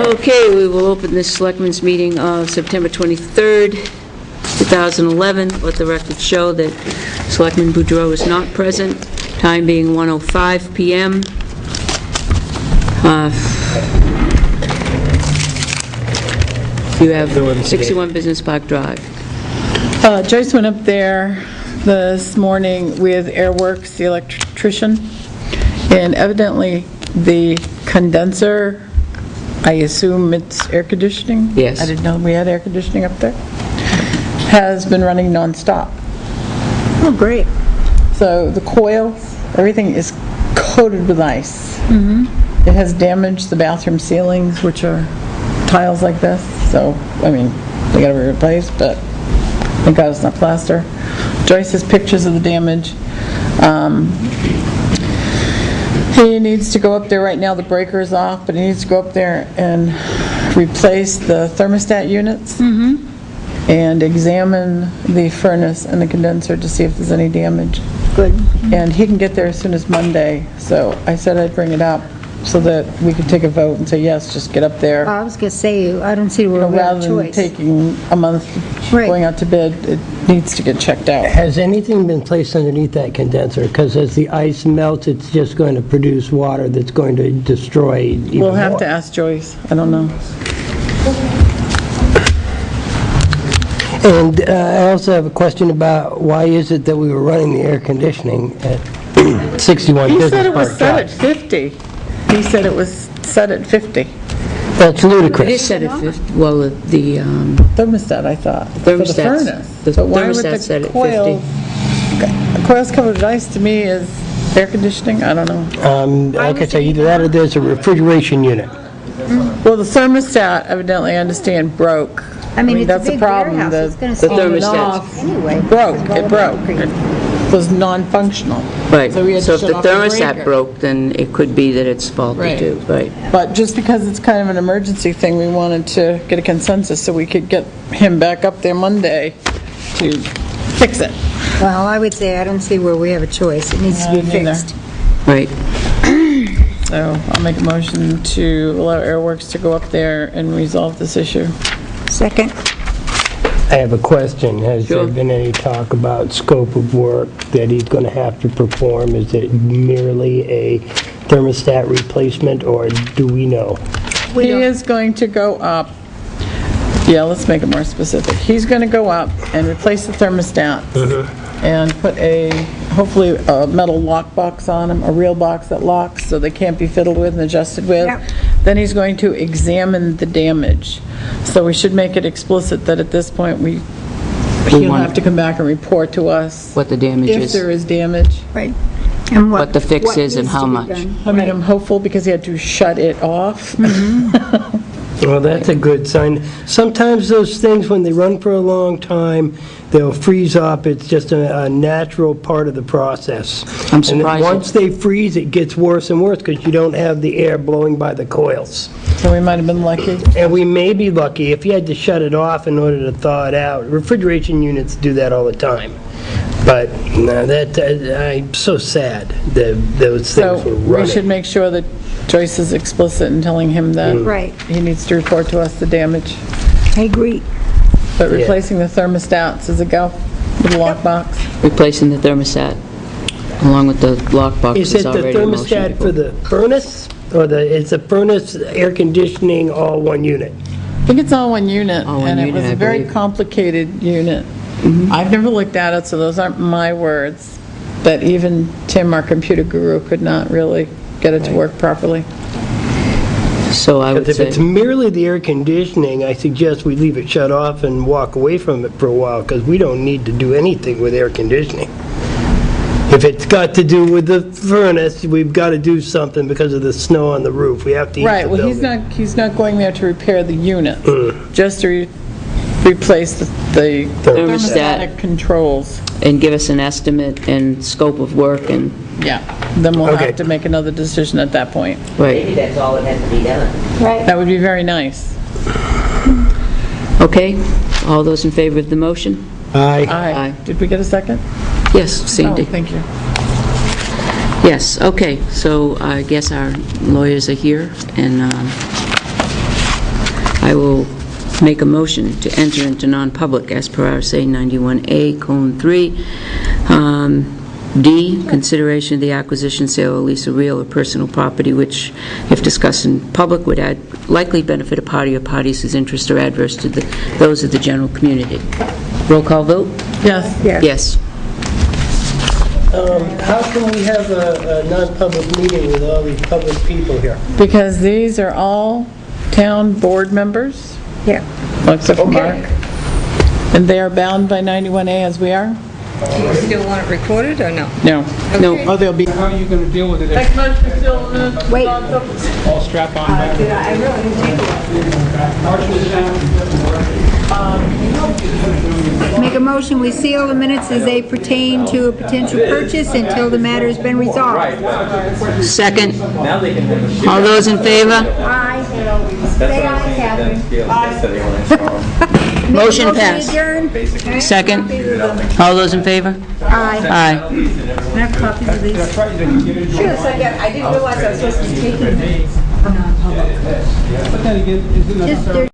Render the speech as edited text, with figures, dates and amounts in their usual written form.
Okay, we will open this Selectmen's meeting of September 23rd, 2011. Let the record show that Selectman Boudreau is not present, time being 1:05 p.m. You have 61 Business Park Drive. Joyce went up there this morning with Airworks, the electrician, and evidently the condenser, I assume it's air conditioning? Yes. I didn't know we had air conditioning up there. Has been running nonstop. Oh, great. So the coils, everything is coated with ice. It has damaged the bathroom ceilings, which are tiles like this. So, I mean, they gotta be replaced, but thank God it's not plaster. Joyce has pictures of the damage. He needs to go up there right now. The breaker is off, but he needs to go up there and replace the thermostat units and examine the furnace and the condenser to see if there's any damage. Good. And he can get there as soon as Monday, so I said I'd bring it up so that we could take a vote and say, yes, just get up there. I was going to say, I don't see where we have a Rather than choice. taking a month going out to bid, it needs to get checked out. Has anything been placed underneath that condenser? Because as the ice melts, it's just going to produce water that's going to destroy even We'll have more. to ask Joyce. I don't know. And I also have a question about why is it that we were running the air conditioning at 61 He Business said it was Park set at Drive? 50. He said it was set at 50. That's It is ludicrous. set at 50, well, the Thermostat, I thought. For the thermostat's, furnace. the So why would thermostat's set the at coil, 50. coils covered with ice to me is air conditioning? I don't know. Like I say, either that or there's a refrigeration unit. Well, the thermostat, evidently, I understand, broke. I mean, it's a that's the big problem. warehouse. The It's going to the stay thermostat off anyway. broke. It broke. It was non-functional. Right, So we had so to if the shut off the thermostat breaker. broke, then it could be that it's faulty Right. too, right? But just because it's kind of an emergency thing, we wanted to get a consensus so we could get him back up there Monday to fix it. Well, I would say I don't see where we have a choice. It needs to be Me neither. fixed. Right. So I'll make a motion to allow Airworks to go up there and resolve this issue. Second. I have a question. Has Sure. there been any talk about scope of work that he's going to have to perform? Is it merely a thermostat replacement, or do we know? He is going to go up, yeah, let's make it more specific. He's going to go up and replace the thermostat and put hopefully a metal lock box on them, a real box that locks so they can't be fiddled with and adjusted with. Yep. Then he's going to examine the damage. So we should make it explicit that at this point he'll want- have to come back and report to us What the damage if is. there is damage. Right. And What the fix is and needs how to be much. done. I mean, I'm hopeful because he had to shut it off. Well, that's a good sign. Sometimes those things, when they run for a long time, they'll freeze up. It's just a natural part of the process. I'm surprised And once they freeze, it gets worse and worse because you don't have the air blowing by the coils. So we might have been lucky. And we may be lucky if you had to shut it off in order to thaw it out. Refrigeration units do that all the time. But no, I'm so sad that those So things were we running. should make sure that Joyce is explicit in telling him that Right. he needs to report to us the damage. I agree. But Yeah. replacing the thermostats is a go with the lockbox. Replacing the thermostat, along with the lockbox Is is it the already in motion. thermostat for the furnace, or is the furnace air conditioning all one unit? I think it's all one unit, All one and it unit, was I a very believe. complicated unit. I've never looked at it, so those aren't my words, but even Tim, our computer guru, could not really get it to work properly. So I would Because if say, it's merely the air conditioning, I suggest we leave it shut off and walk away from it for a while, because we don't need to do anything with air conditioning. If it's got to do with the furnace, we've got to do something because of the snow on the roof. We have to heat the Right, well, building. he's not going there to repair the unit, just to replace the thermostatic controls. and give us an estimate and scope of work and, Yeah, then we'll Okay. have to make another decision at that point. right, Maybe that's all that has to be done. Right. That would be very nice. okay? All those in favor of the motion? Aye. Aye. Did we get a second? Yes, Oh, Sandy? thank you. Yes, okay, so I guess our lawyers are here, and I will make a motion to enter into non-public as per RSA 91A:3. D, consideration of the acquisition, sale, or lease of real or personal property which, if discussed in public, would likely benefit a party or parties whose interests are adverse to those of the general community. Roll call vote? Yes. Yes. How can we have a non-public meeting with all these public people here? Because these are all town board members, Yeah. except for Mark. And they are bound by 91A as we are? Do you still want it recorded or no? No. No. Oh, they'll be. How are you going to deal with it if Wait. all strap on back? I really didn't take it. Make a motion, we seal the minutes as they pertain to a potential purchase until the matter has been resolved. Second. All those in favor? Aye. Say aye, Catherine. Motion passed. Adjourn. Second. All those in favor? Aye. Aye. Can I have copies of these? That's right, then you get it. Sure, so I didn't realize I was supposed to be taking. But then again, isn't that Just